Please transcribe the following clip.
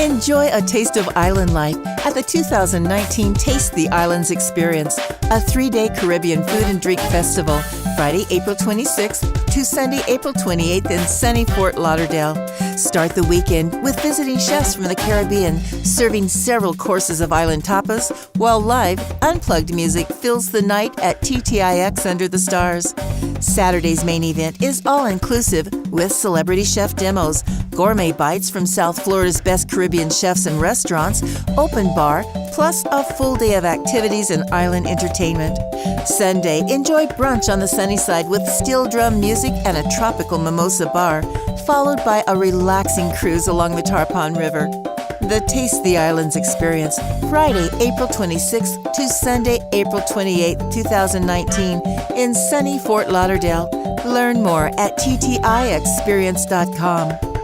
Enjoy a taste of island life at the 2019 Taste the Islands Experience, a 3-day Caribbean food and drink festival, Friday, April 26th to Sunday, April 28th in sunny Fort Lauderdale. Start the weekend with visiting chefs from the Caribbean, serving several courses of island tapas, while live, unplugged music fills the night at TTIX Under the Stars. Saturday's main event is all-inclusive with celebrity chef demos, gourmet bites from South Florida's best Caribbean chefs and restaurants, open bar, plus a full day of activities and island entertainment. Sunday, enjoy brunch on the sunny side with steel drum music and a tropical mimosa bar, followed by a relaxing cruise along the Tarpon River. The Taste the Islands Experience, Friday, April 26th to Sunday, April 28th, 2019 in sunny Fort Lauderdale. Learn more at ttixperience.com.